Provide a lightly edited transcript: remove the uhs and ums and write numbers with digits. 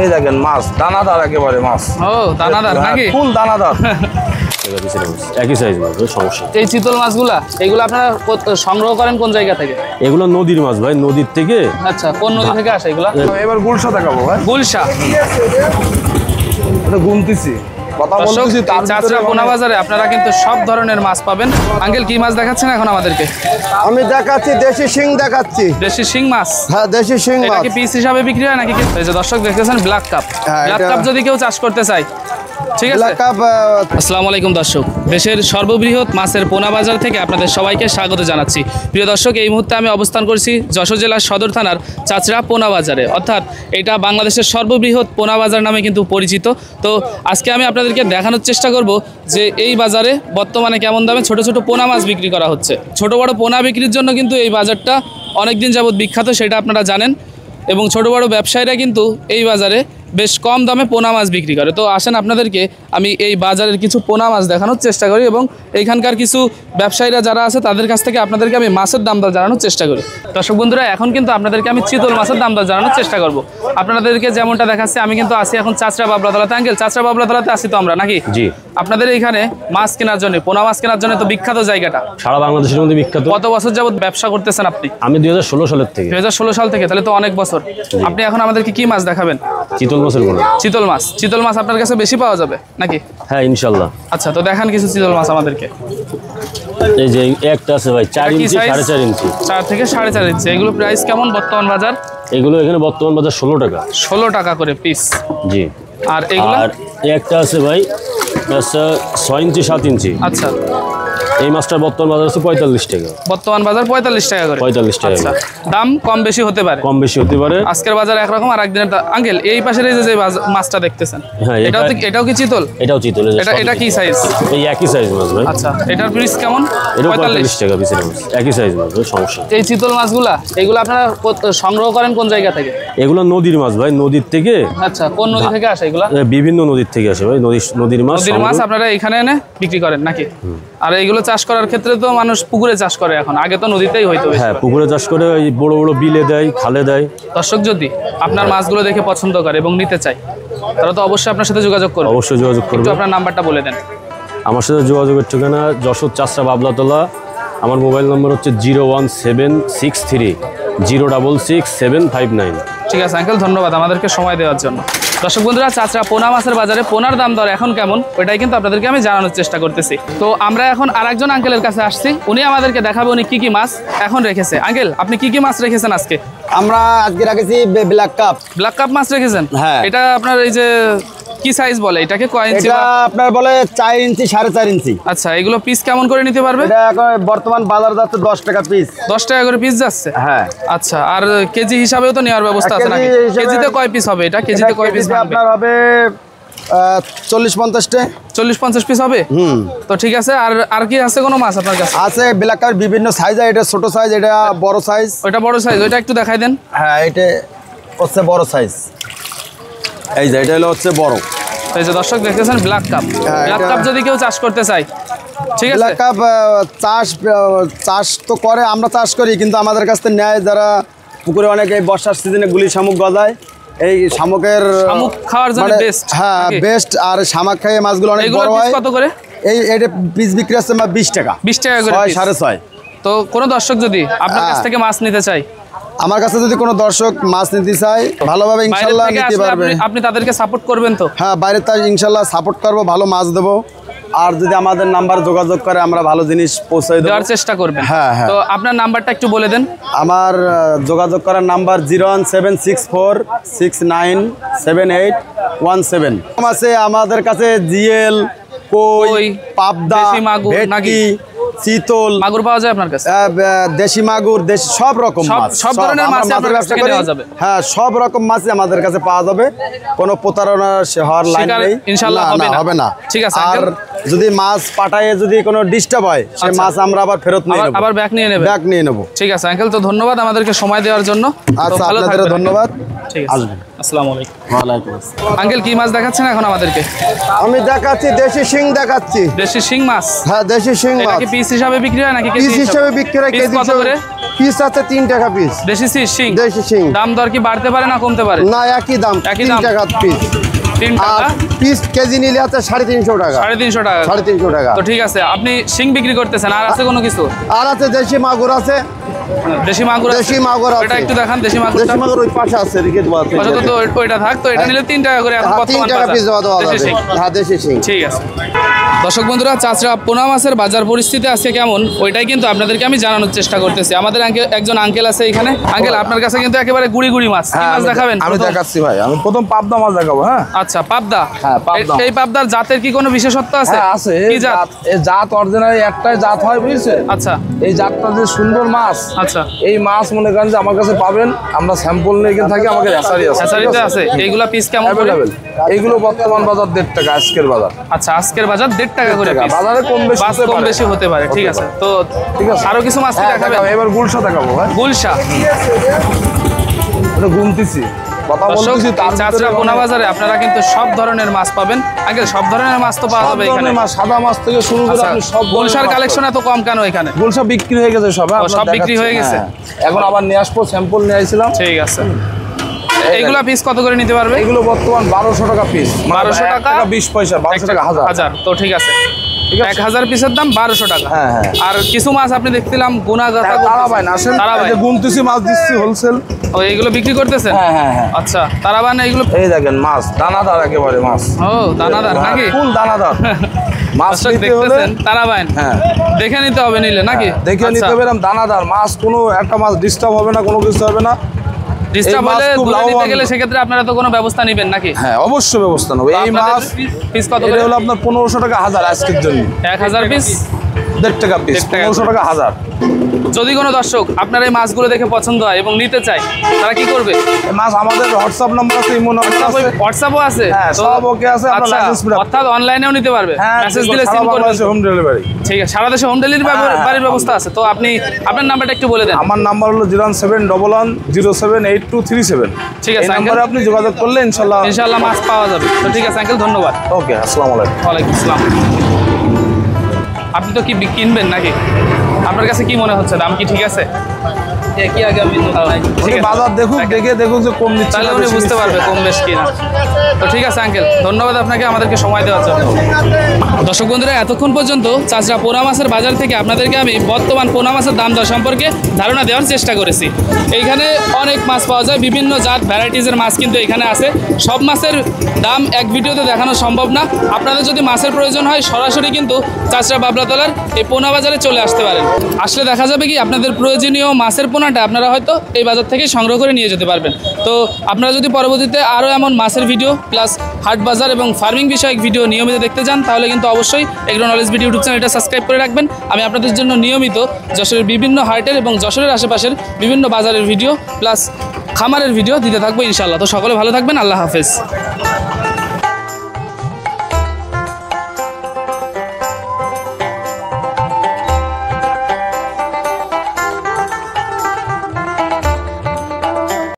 এই দেখেন মাছ দানাদার, একেবারে মাছ। ও দানাদার নাকি? ফুল দানাদার। একই সাইজ মাছ, সমস্যা। এই চিতল মাছগুলা এগুলো আপনারা সংগ্রহ করেন কোন জায়গা থেকে? এগুলো নদীর মাছ ভাই, নদীর থেকে। আচ্ছা, কোন নদী থেকে আসে এগুলা? এবার গুলশা দেখাবো ভাই। গুলশা। এটা গুনতেছি, কথা বলতেছি। চাচরা পোনা বাজারে আপনারা কিন্তু সব ধরনের মাছ পাবেন। আঙ্কেল কি মাছ দেখাচ্ছেন এখন আমাদেরকে? আমি দেখাচ্ছি দেশি শিং দেখাচ্ছি। দেশি শিং মাছ? হ্যাঁ, দেশি শিং এটা মাছ। কি পিস হিসাবে বিক্রি হয় নাকি? এই যে দর্শক দেখতেছেন ব্ল্যাক কাপ। ব্ল্যাক কাপ যদি কেউ চাষ করতে চায়, ঠিক আছে। Black cup. আসসালামু আলাইকুম দর্শক, দেশের সর্ববৃহৎ মাছের পোনা বাজার থেকে আপনাদের সবাইকে স্বাগত জানাচ্ছি। প্রিয় দর্শক, এই মুহূর্তে আমি অবস্থান করছি যশোর জেলার সদর থানার চাচরা পোনা বাজারে, অর্থাৎ এটা বাংলাদেশের সর্ববৃহৎ পোনা বাজার নামে কিন্তু পরিচিত। তো আজকে আমি আপনাদেরকে দেখানোর চেষ্টা করব যে এই বাজারে বর্তমানে কেমন দামে ছোট ছোট পোনা মাছ বিক্রি করা হচ্ছে। ছোট বড় পোনা বিক্রির জন্য কিন্তু এই বাজারটা অনেক দিন যাবৎ বিখ্যাত, সেটা আপনারা জানেন। এবং ছোট বড় ব্যবসায়ীরা কিন্তু এই বাজারে বেশ কম দামে পোনা মাছ বিক্রি করে। তো আসেন আপনাদেরকে আমি এই বাজারের কিছু পোনা মাছ দেখানোর চেষ্টা করি এবং এইখানকার কিছু ব্যবসায়ীরা যারা আছে তাদের কাছ থেকে আপনাদেরকে আমি মাছের দাম দর জানানোর চেষ্টা করি। দর্শক বন্ধুরা, এখন কিন্তু আপনাদেরকে আমি চিতল মাছের দাম দর জানানোর চেষ্টা করব। আপনাদেরকে যেমনটা দেখাচ্ছি, আমি কিন্তু আসি এখন চাচরা বাবলাতলাতে। আঙ্কেল, চাচরা বাবলাতলাতে আসি তো আমরা নাকি? জি। আপনাদের এইখানে মাছ কেনার জন্য, পোনা মাছ কেনার জন্য তো বিখ্যাত জায়গাটা, সারা বাংলাদেশের মধ্যে বিখ্যাত। কত বছর যাবত ব্যবসা করতেছেন আপনি? আমি 2016 সালের থেকে। 2016 সাল থেকে, তাহলে তো অনেক বছর। আপনি এখন আমাদেরকে কি মাছ দেখাবেন? চিতল মাছের পোনা। চিতল মাছ। চিতল মাছ আপনার কাছে বেশি পাওয়া যাবে নাকি? হ্যাঁ, ইনশাল্লাহ। আচ্ছা, তো দেখান কিছু চিতল মাছ আমাদেরকে। এই যে একটা আছে ভাই, 4 ইঞ্চি 4.5 ইঞ্চি। 4 থেকে 4.5 ইঞ্চি। এগুলো প্রাইস কেমন বর্তমান বাজার? এগুলো এখানে বর্তমান বাজার 16 টাকা। 16 টাকা করে পিস। জি। আর এগুলো? আর একটা আছে ভাই, 6 ইঞ্চি 7 ইঞ্চি। আচ্ছা, এই মাছটার বর্তমান বাজার আছে 45 টাকা। বর্তমান বাজার 45 টাকা করে। 45 টাকা। আচ্ছা, দাম কম বেশি হতে পারে। কম বেশি হতে পারে। আজকের বাজার একরকম, আর একদিনের আঙ্কেল এই পাশের এই যে মাছটা দেখতেছেন, হ্যাঁ, এটাও কি চিতল? এটাও চিতল। এটা কি সাইজ? এই একই সাইজ মাছ ভাই। আচ্ছা, এটার পিস কেমন? এটা 45 টাকা পিসের মাছ, একই সাইজ মাছ, সমস্যা। এই চিতল মাছগুলা এগুলো আপনারা সংগ্রহ করেন কোন জায়গা থেকে? এগুলো নদীর মাছ ভাই, নদীর থেকে। আচ্ছা, কোন নদী থেকে আসে এগুলা? বিভিন্ন নদীর থেকে আসে ভাই, নদীর মাছ। নদীর মাছ আপনারা এখানে এনে বিক্রি করেন নাকি? আর এইগুলো চাষ করার ক্ষেত্রে তো মানুষ পুকুরে চাষ করে এখন, আগে তো নদীতেই হইতো। হ্যাঁ, পুকুরে চাষ করে, ওই বড় বড় বিলে দেয়, খালে দেয়। দর্শক যদি আপনার মাছগুলো দেখে পছন্দ করে এবং নিতে চায়, তারা তো অবশ্যই আপনার সাথে যোগাযোগ করবে। অবশ্যই যোগাযোগ করবে। আপনার নাম্বারটা বলে দেন। আমার সাথে যোগাযোগের ঠিকানা যশোর চাচরা বাবলাতলা। আমার মোবাইল নম্বর হচ্ছে 01763 066 759। ঠিক আছে আঙ্কেল, ধন্যবাদ আমাদেরকে সময় দেওয়ার জন্য। দর্শক বন্ধুরা, চাচরা পোনা মাছের বাজারে পোনার দাম দর এখন কেমন, ওইটাই কিন্তু আপনাদেরকে আমি জানানোর চেষ্টা করতেছি। তো আমরা এখন আরেকজন আঙ্কেলের কাছে আসছি, উনি আমাদেরকে দেখাবে উনি কি কি মাছ এখন রেখেছে। আঙ্কেল, আপনি কি কি মাছ রেখেছেন আজকে? আমরা আজকে রেখেছি ব্ল্যাক কাপ। ব্ল্যাক কাপ মাছ রেখেছেন? হ্যাঁ। এটা আপনার এই যে কি সাইজ বলে এটাকে, কয় ইঞ্চি? এটা আপনার বলে 4 ইঞ্চি 4.5 ইঞ্চি। আচ্ছা, এগুলো পিস কেমন করে নিতে পারবে? এটা এখন বর্তমান বাজার যাচ্ছে 10 টাকা পিস। 10 টাকা করে পিস যাচ্ছে? হ্যাঁ। আচ্ছা, আর কেজি হিসাবেও তো নেওয়ার ব্যবস্থা আছে নাকি? কেজিতে কয় পিস হবে এটা? কেজিতে কয় পিস আপনার হবে 40-50 টাকা। 40-50 পিস হবে? তো ঠিক আছে। আর কি আছে কোনো মাছ আপনার কাছে? আছে ব্ল্যাক কাপ বিভিন্ন সাইজ, এটা ছোট সাইজ, এটা বড় সাইজ। ওইটা বড় সাইজ, ওইটা একটু দেখাই দেন। হ্যাঁ, এটা হচ্ছে বড় সাইজ। এই যে এটা হচ্ছে বড়। এই যে দর্শক দেখতেছেন ব্ল্যাক কাপ। ব্ল্যাক কাপ যদি কেউ চাষ করতে চায়, ঠিক আছে। ব্ল্যাক কাপ চাষ তো করে, আমরা চাষ করি, কিন্তু আমাদের কাছ থেকে নেয় যারা পুকুরে অনেক এই বর্ষার সিজনে গুলি শামুক গজায়, এই শামুকের শামুক খাওয়ার জন্য বেস্ট। হ্যাঁ, বেস্ট। আর শামুক খাইয়ে মাছগুলো অনেক বড় হয়। কত করে এটা পিস বিক্রি আছে 20 টাকা। 20 টাকা করে? 6 6.5। তো কোনো দর্শক যদি আপনার কাছ থেকে মাছ নিতে চায়, আমার কাছে যদি কোনো দর্শক মাছ নিতে চায়, ভালোভাবে ইনশাআল্লাহ নিতে পারবে। আপনি তাদেরকে সাপোর্ট করবেন তো? হ্যাঁ, বাইরে তাই ইনশাআল্লাহ সাপোর্ট করব, ভালো মাছ দেবো। আর যদি আমাদের নাম্বার যোগাযোগ করে, আমরা ভালো জিনিস পৌঁছে দেওয়ার চেষ্টা করবেন। হ্যাঁ হ্যাঁ। তো আপনার নাম্বারটা একটু বলে দেন। আমার যোগাযোগ করার নাম্বার 01764697817। আছে আমাদের কাছে জিএল, কই, পাবদা, ভেটকি, চিতল, মাগুর পাওয়া যায় আপনার কাছে? দেশি মাগুর, দেশি সব রকম মাছ, সব ধরনের মাছ আপনার কাছে পাওয়া যাবে। হ্যাঁ, সব রকম মাছই আমাদের কাছে পাওয়া যাবে, কোনো প্রতারণা হওয়ার লাইন নেই ইনশাআল্লাহ, হবে না। ঠিক আছে। আর যদি মাছ পাঠায় যদি কোনো ডিস্টার্ব হয়, সেই মাছ আমরা আবার ফেরত নিয়ে নেব, আবার ব্যাক নিয়ে নেব। ঠিক আছে আঙ্কেল, তো ধন্যবাদ আমাদেরকে সময় দেওয়ার জন্য। আচ্ছা, আপনাদেরও ধন্যবাদ। ঠিক আছে, আসসালামু আলাইকুম। ওয়ালাইকুম আসসালাম। আঙ্কেল, কি মাছ দেখাচ্ছেন এখন আমাদেরকে? আমি দেখাচ্ছি দেশি শিং দেখাচ্ছি। দেশি শিং মাছ? হ্যাঁ, দেশি শিং মাছ। কি পিস হিসাবে বিক্রি হয় নাকি? পিস হিসাবে বিক্রি হয়। পিস আছে 3 টাকা পিস। দেশি শিং। দেশি শিং। দাম দর কি বাড়তে পারে না কমতে পারে? না, একই দাম, একই 3 দাম। টাকা পিস। 3 আর টাকা পিস কেজি নিলে আছে 350 টাকা। 350 টাকা। 350 টাকা। তো ঠিক আছে, আপনি শিং বিক্রি করতেছেন, আর আছে কোনো কিছু? আর আছে দেশি মাগুর আছে। দেশি মাগুর আছে? দেশি মাগুর আছে। এটা একটু দেখান দেশি মাগুরটা। দেশি মাগুর ওই পাশে আছে, রেখে দেওয়া আছে। আচ্ছা, তো ওইটা থাক, তো এটা নিলে 3 টাকা করে এখন 3 বর্তমান টাকা বাজার। পিস দেওয়া দেশি যাবে। শিং। হ্যাঁ, দেশি শিং। ঠিক আছে। দর্শক বন্ধুরা, চাচরা পোনা মাছের বাজার পরিস্থিতি আজকে কেমন ওইটাই কিন্তু আপনাদেরকে আমি জানানোর চেষ্টা করতেছি। আমাদের একজন আঙ্কেল আছে এখানে। আঙ্কেল, আপনার কাছে কিন্তু একেবারে গুড়ি গুড়ি মাছ। কি মাছ দেখাবেন? আমি দেখাচ্ছি ভাই, আমি প্রথম পাবদা মাছ দেখাবো। হ্যাঁ আচ্ছা, পাবদা। হ্যাঁ, পাবদা। এই পাবদার জাতের কি কোনো বিশেষত্ব আছে? হ্যাঁ আছে। কি জাত? এই জাত অরিজিনাল একটাই জাত হয়, বুঝছেন? আচ্ছা এই জাতটা যে সুন্দর মাছ, আচ্ছা। এই মাছ মনে করেন যে আমার কাছে পাবেন, আমরা স্যাম্পল নিয়ে এখানে থাকি, আমাদের হ্যাচারি আছে। হ্যাচারিতে আছে। এইগুলা পিস কেমন করে? অ্যাভেলেবেল। এইগুলো বর্তমান বাজার 1.5 টাকা, আজকের বাজার। আচ্ছা, আজকের বাজার 1.5 টাকা করে পিস। বাজারে কম বেশি মাছ হতে কম পারে। বেশি হতে পারে। ঠিক আছে, তো ঠিক আছে। আরো কিছু মাছ কি হ্যাঁ, দেখাবেন? দেখাবো। এবার গুলশা দেখাবো ভাই। গুলশা। এটা গুনতেছি, কথা দর্শক, বলতেছি, তার চাচরা ভিতরে পোনা বাজারে আপনারা কিন্তু সব ধরনের মাছ পাবেন। আঙ্কেল, সব ধরনের মাছ তো পাওয়া সব যাবে এখানে? ধরনের মাছ, সাদা মাছ থেকে শুরু করে আচ্ছা, আপনি সব গুলশার কালেকশন এত কম কেন এখানে? গুলশা বিক্রি হয়ে গেছে সব। ও, সব বিক্রি হয়ে গেছে? এখন আবার নিয়ে আসবো, স্যাম্পল নিয়ে আসছিলাম। ঠিক আছে। এইগুলা পিস কত করে নিতে পারবে? এগুলো বর্তমান 1200 টাকা পিস। 1200 টাকা? 20 পয়সা, 1200 টাকা হাজার। হাজার। তো ঠিক আছে, ঠিক আছে। 1000 পিসের দাম 1200 টাকা। হ্যাঁ, হ্যাঁ। আর কিছু মাছ আপনি দেখছিলাম গুনা গাথা তারাবাইন আসেন, তারাবাইন। এই যে গুনতেছি মাছ দিচ্ছি হোলসেল। ও, এইগুলো বিক্রি করতেছেন? হ্যাঁ, হ্যাঁ, হ্যাঁ। আচ্ছা, তারাবাইন এইগুলো। এই দেখেন মাছ দানাদার, একেবারে মাছ। ও, দানাদার নাকি? ফুল দানাদার মাছ দর্শক নিতে হলে দেখতেছেন তারাবাইন। হ্যাঁ, দেখে নিতে হবে নিলে নাকি? দেখে আচ্ছা, নিতে পেলাম দানাদার মাছ। কোনো একটা মাছ ডিস্টার্ব হবে না, কোনো কিছু হবে না। ডিস্টার্ব এই মাছ হলে খুব তুলে নিতে লাভবান। গেলে সেক্ষেত্রে আপনারা তো কোনো ব্যবস্থা নেবেন নাকি? হ্যাঁ, অবশ্যই ব্যবস্থা নেবো। তো এই আপনাদের মাছ পিস কত এটা করে? হলো আপনার 1500 টাকা হাজার আজকের জন্য। 1000 পিস 1.5 টাকা পিস, 1.5 টাকা 1500 টাকা হাজার। যদি কোনো দর্শক আপনার এই মাছগুলো দেখে পছন্দ হয় এবং নিতে চায়, তারা কি করবে? এই মাছ আমাদের হোয়াটসঅ্যাপ নাম্বার আছে, ইমো নাম্বার আছে। হোয়াটসঅ্যাপও আছে? হ্যাঁ, তো- সব ওকে আছে, আমরা আচ্ছা, license free। অর্থাৎ অনলাইনেও নিতে পারবে? হ্যাঁ, মেসেজ দিলে সিম করবে? Home delivery. ঠিক আছে, সারা দেশে হোম ডেলিভারি হ্যাঁ। বাড়ির ব্যবস্থা আছে। তো আপনি আপনার নাম্বারটা একটু বলে দেন। আমার নাম্বার হলো 07111078237। ঠিক আছে, এই নাম্বারে আপনি যোগাযোগ করলে ইনশাল্লাহ। ইনশাআল্লাহ মাছ পাওয়া যাবে। তো ঠিক আছে আঙ্কেল, ধন্যবাদ। ওকে, আসসালামু আলাইকুম। ওয়ালাইকুম আসসালাম। আপনি তো কি কিনবেন নাকি? আপনার কাছে কি মনে হচ্ছে, দাম কি ঠিক আছে? উনি বাজার দেখুক, দেখে দেখুক যে কম দিচ্ছে তাহলে না, উনি বেশি বুঝতে দিচ্ছে। পারবে কম বেশ কিনা। তো ঠিক আছে আঙ্কেল, ধন্যবাদ আপনাকে আমাদেরকে সময় দেওয়ার জন্য। দর্শক বন্ধুরা, এতক্ষণ পর্যন্ত চাচরা পোনা মাছের বাজার থেকে আপনাদেরকে আমি বর্তমান পোনা মাছের দাম দর সম্পর্কে ধারণা দেওয়ার চেষ্টা করেছি। এইখানে অনেক মাছ পাওয়া যায়, বিভিন্ন জাত ভ্যারাইটিসের মাছ কিন্তু এখানে আছে। সব মাছের দাম এক ভিডিওতে দেখানো সম্ভব না। আপনাদের যদি মাছের প্রয়োজন হয়, সরাসরি কিন্তু চাচরা বাবলাতলার এই পোনা বাজারে চলে আসতে পারেন। আসলে দেখা যাবে কি আপনাদের প্রয়োজনীয় মাছের পোনাটা আপনারা হয়তো এই বাজার থেকে সংগ্রহ করে নিয়ে যেতে পারবেন। তো আপনারা যদি পরবর্তীতে আরও এমন মাছের ভিডিও প্লাস হাট বাজার এবং ফার্মিং বিষয়ক ভিডিও নিয়মিত দেখতে চান, তাহলে কিন্তু অবশ্যই এগ্রো নলেজ ভিডিও ইউটিউব চ্যানেলটা সাবস্ক্রাইব করে রাখবেন। আমি আপনাদের জন্য নিয়মিত যশোরের বিভিন্ন হাটের এবং যশোরের আশেপাশের বিভিন্ন বাজারের ভিডিও প্লাস খামারের ভিডিও দিতে থাকবো ইনশাআল্লাহ। তো সকলে ভালো থাকবেন, আল্লাহ হাফেজ।